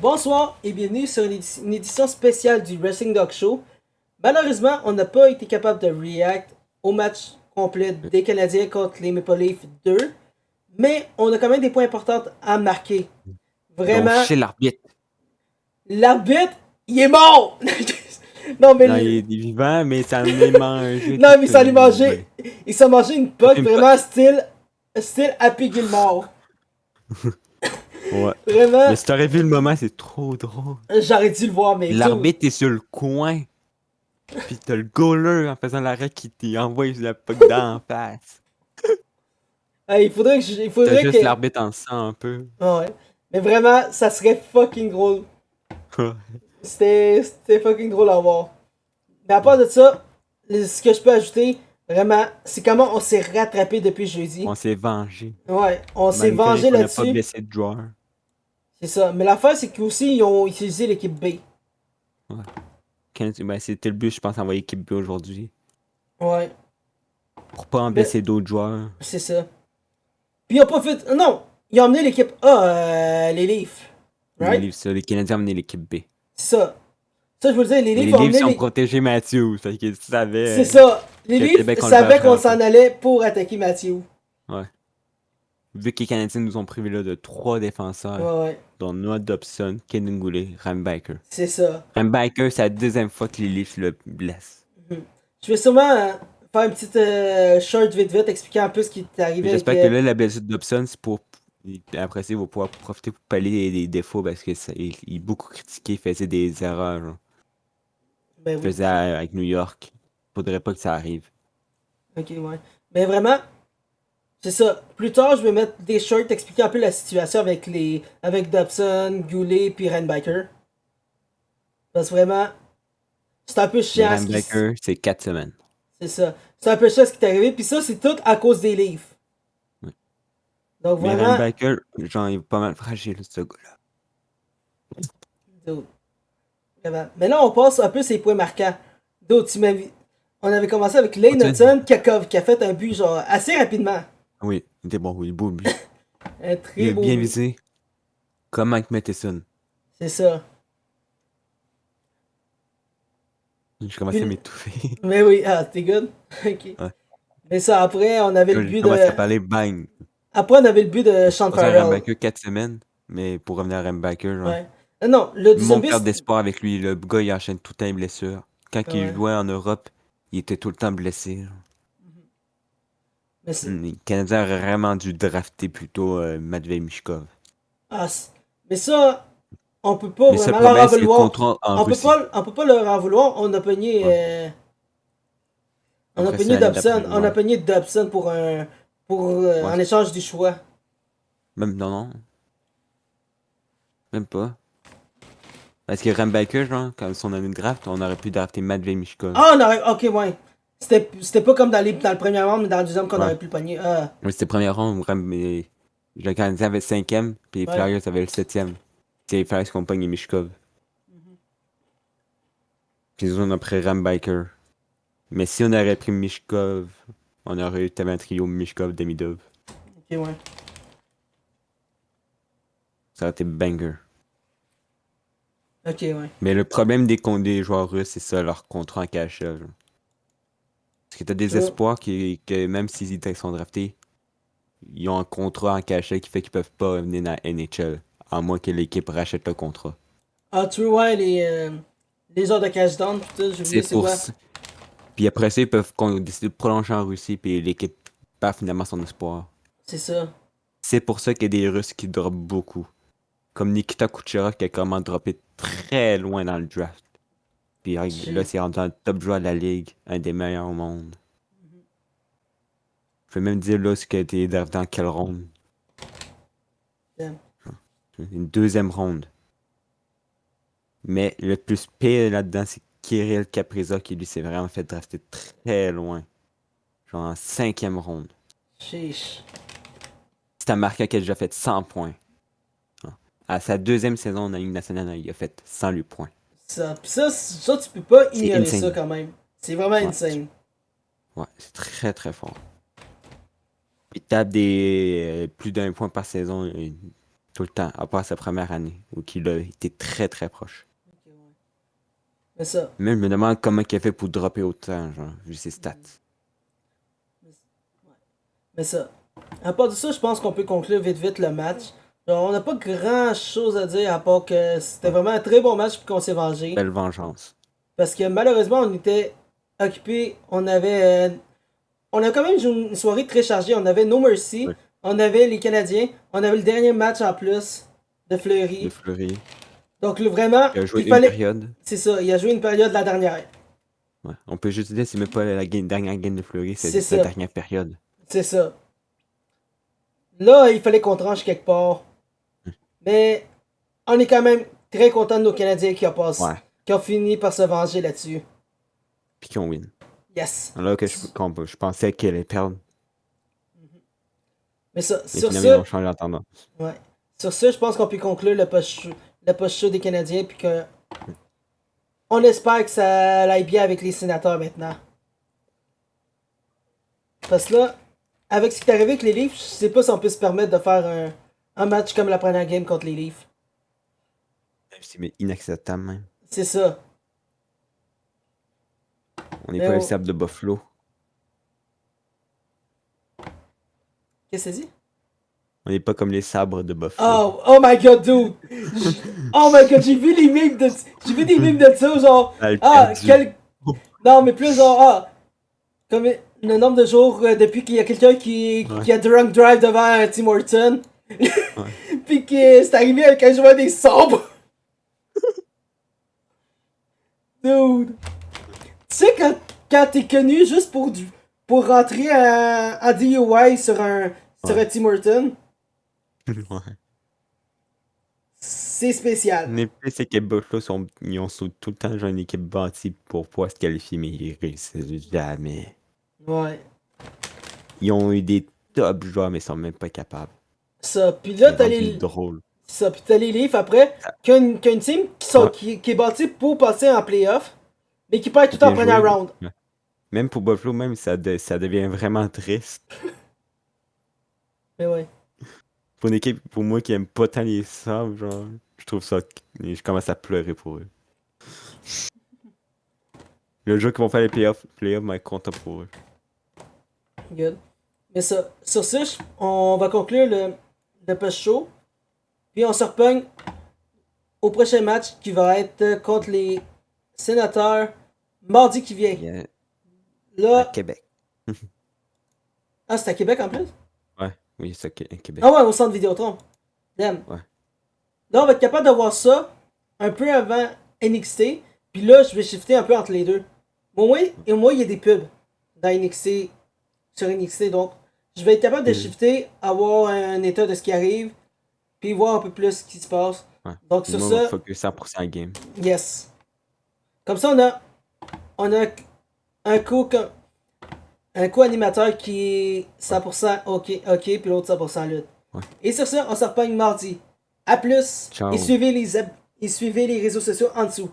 Bonsoir et bienvenue sur une édition spéciale du Wrestling Dog Show. Malheureusement, on n'a pas été capable de react au match complet des Canadiens contre les Maple Leafs 2, mais on a quand même des points importants à marquer. Donc, Vraiment, chez l'arbitre. l'arbitre, il est mort! Non, mais. Non, il est vivant, mais ça en est mangé Non, mais toute il s'en est mangé. ouais. Il s'est mangé une pote Une vraiment style Happy Gilmore. Ouais. Vraiment, Mais si t'aurais vu le moment, c'est trop drôle. j'aurais dû le voir, mais tout. L'arbitre est sur le coin, pis t'as le goaler en faisant l'arrêt qui t'envoie la puck d'en face. Il faudrait que. Il T'as faudrait juste que. l'arbitre en sang un peu. Ah ouais. Mais vraiment, ça serait fucking drôle. C'était fucking drôle à voir. Mais à part de ça, ce que je peux ajouter, vraiment, c'est comment on s'est rattrapé depuis jeudi. On s'est vengé. Ouais, on s'est Malgré vengé qu'on n'a pas là-dessus. blessé de joueur. C'est ça. Mais l'affaire, c'est qu'aussi, ils ont utilisé l'équipe B. Ouais. Ben, c'était le but, je pense, d'envoyer équipe B aujourd'hui. Ouais, Pour pas en mais blesser d'autres joueurs. c'est ça. Puis ils ont pas fait. Non, ils ont emmené l'équipe A, les Leafs. Right? Les Canadiens ont mené l'équipe B. C'est ça. Ça, je veux dire, les Mais Leafs les ont Leafs emmené ont les. protégé Matthews. Fait qu'ils C'est savaient ça. Les que le Leafs Québec, on le savaient qu'on bâcherait un s'en peu. allait pour attaquer Matthew. Ouais. Vu que les Canadiens nous ont privé là de 3 défenseurs, Ouais, ouais. dont Noah Dobson, Kenan Goulet, Rambaker. C'est ça. Rambaker, c'est la deuxième fois que les Leafs le blessent. Je vais sûrement faire une petite short vite expliquer un peu ce qui est Mais arrivé avec. j'espère que là, la blessure de Dobson, c'est pour. Après ça, il va pouvoir profiter pour pallier des défauts parce que il est beaucoup critiqué, il faisait des erreurs. Genre. Ben Il oui. faisait avec New York. Faudrait pas que ça arrive. Ok, ouais. Mais vraiment, c'est ça. Plus tard, je vais mettre des shorts expliquer un peu la situation avec avec Dobson, Goulet puis Renbiker. Parce que vraiment, c'est un peu Mais chiant ce qui. Rambaker, c'est 4 semaines. C'est ça. C'est un peu chiant ce qui est arrivé. Puis ça, c'est tout à cause des livres. Ouais. Donc Mais vraiment. Rambaker, genre, il est pas mal fragile, ce gars-là. Dude, vraiment. Mais là, on passe un peu ses points marquants. D'autres, on avait commencé avec Lane Hudson qui a fait un but genre assez rapidement. Oui, il était bon, oui, beau but. Un Il très a beau bien but. visé. Comme Mike Matheson. C'est ça. Je commençais à Puis, m'étouffer. mais oui, ah, t'es good? Ok. Ouais. Mais ça, après, on avait le Quand j'ai but de. commencé à parler, bang. Après, on avait le but de Je Sean pensais à Farrell. Rambacker 4 semaines, mais pour revenir à Rambacker, genre. Ouais. Non, le deuxième Mon but, père d'espoir avec lui, le gars, il enchaîne tout le temps les blessures. Quand il ouais. jouait en Europe, il était tout le temps blessé. Genre. Mais c'est. Les Canadiens auraient vraiment dû drafter plutôt Matvei Mishkov. Ah, mais ça, on peut pas Mais ça, le vraiment leur en problème, c'est le vouloir. contrat en Russie. On peut pas leur en vouloir. Ouais. On a Après pogné ça, l'année Dobson. d'après, On a ouais. pogné Dobson Ouais. en échange du choix. Même, non, non. Même pas. Parce que Rambacker, genre, comme son année de draft, on aurait pu drafter Matvei Mishkov. Ah, on aurait. Ok, ouais. C'était pas comme dans le premier round, mais dans le deuxième qu'on Ouais. aurait pu le pogner. Ah, Oui, c'était première ronde, mais le Canadien avait le 5e, puis les ouais. Flyers avaient le 7e. C'est les Flyers qui ont pogné Mishkov. Puis nous, on a pris Rambiker. Mais si on aurait pris Mishkov, on aurait eu un trio Mishkov, Demidov. Ok, ouais. Ça aurait été banger. Ok, ouais. Mais le problème des joueurs russes, c'est ça, leur contrat en KHL. Genre. Parce que t'as des True. espoirs que même s'ils sont draftés, ils ont un contrat en KHL qui fait qu'ils peuvent pas venir dans la NHL. À moins que l'équipe rachète le contrat. Ah, true, ouais, les heures de cash down, putain, j'ai oublié C'est c'est pour quoi. ça. Puis après ça, ils peuvent décider de prolonger en Russie, puis l'équipe perd finalement son espoir. C'est ça. C'est pour ça qu'il y a des Russes qui drop beaucoup. Comme Nikita Kucherov qui a comment droppé très loin dans le draft. Puis là, Shit. c'est rendu dans le top joueur de la ligue, un des meilleurs au monde. Je peux même dire là ce qui a été drafté dans quelle ronde. Damn. Une deuxième ronde. Mais le plus pire là-dedans, c'est Kirill Kaprizov qui lui s'est vraiment fait drafter très loin. Genre en 5e ronde. Sheesh. C'est un marqueur qui a déjà fait 100 points. À sa deuxième saison dans la Ligue nationale, il a fait 108 points. Ça. Pis ça, tu peux pas C'est ignorer ça insane. quand même. C'est vraiment Ouais, insane. ouais, c'est très très fort. Il tape des plus d'un point par saison. Tout le temps, à part sa première année, où il a été très très proche. Ok, ouais. Mais ça. Même je me demande comment il a fait pour dropper autant, genre, vu ses stats. Mais, ouais. Mais ça. À part de ça, je pense qu'on peut conclure vite vite le match. Genre, on n'a pas grand chose à dire à part que c'était Ouais. vraiment un très bon match puis qu'on s'est vengé. Belle vengeance. Parce que malheureusement, on était occupés. On a quand même joué une soirée très chargée. On avait No Mercy. Ouais. On avait les Canadiens. On avait le dernier match en plus de De Fleury. Fleury. Donc vraiment, Il a joué il une fallait. période. C'est ça, il a joué une période la dernière. Ouais. On peut juste dire, c'est même pas la dernière game de Fleury, C'est c'est la ça. dernière période. C'est ça. Là, il fallait qu'on tranche quelque part. Mais on est quand même très content de nos Canadiens Ouais. qui ont fini par se venger là-dessus. Puis qu'on win. Yes. Alors que je pensais qu'elle allait perdre. Mais ça, Mais sur finalement, ils ont ce, changé en tendance. ouais. Sur ce, je pense qu'on peut conclure le post-show des Canadiens. Puis que on espère que ça aille bien avec les sénateurs maintenant. Parce que là, avec ce qui est arrivé avec les Leafs, je sais pas si on peut se permettre de faire un match comme la première game contre les Leafs. C'est inacceptable même. C'est ça. On n'est Mais pas le on- sable de Buffalo. Qu'est-ce que c'est dit? On n'est pas comme les sabres de Buffalo. Oh my god, dude! Oh my god, j'ai vu des memes de ça, genre, Elle a ah, perdu. quel, non, mais plus genre, ah, comme le nombre de jours depuis qu'il y a quelqu'un qui a drunk drive devant un Tim Horton, Ouais. pis que c'est arrivé avec un joueur des sabres. Dude! Tu sais, quand t'es connu juste pour rentrer en DUI sur un Tim Horton, Ouais. c'est spécial. Mais plus c'est que Buffalo, ils ont tout le temps genre, une équipe bâtie pour pouvoir se qualifier, mais ils réussissent jamais. Ouais. Ils ont eu des top joueurs, mais ils sont même pas capables. Ça, pis là, C'est t'as rendu les. drôle. Ça, pis t'as les Leafs après, qu'une team Ouais. qui est bâtie pour passer en playoff, mais qui perd tout en Bien première joué. round. Ouais. Même pour Buffalo, même, ça devient vraiment triste. Mais ouais. Pour une équipe, pour moi qui aime pas tant les sabres, genre, je trouve ça. Je commence à pleurer pour eux. Le jour qu'ils vont faire les playoffs, mais content pour eux. Good. Mais ça, sur ce, on va conclure le post-show. Puis on se repogne au prochain match qui va être contre les Sénateurs mardi qui vient. Yeah. À Là. Québec. Ah, c'est à Québec en plus? Ouais, oui, c'est Québec. Ah ouais, au centre Vidéotron. Damn. Ouais. Là, on va être capable de voir ça un peu avant NXT. Puis là, je vais shifter un peu entre les deux. Au moins, il y a des pubs dans NXT, sur NXT. Donc, je vais être capable de shifter, avoir un état de ce qui arrive, puis voir un peu plus ce qui se passe. Ouais. Donc, sur Moi, on va ça, focus 100% game. yes. Comme ça, on a un co-animateur qui est 100% OK, puis l'autre 100% lutte. Ouais. Et sur ça, on se repogne mardi. A plus. Ciao. Et suivez les réseaux sociaux en dessous.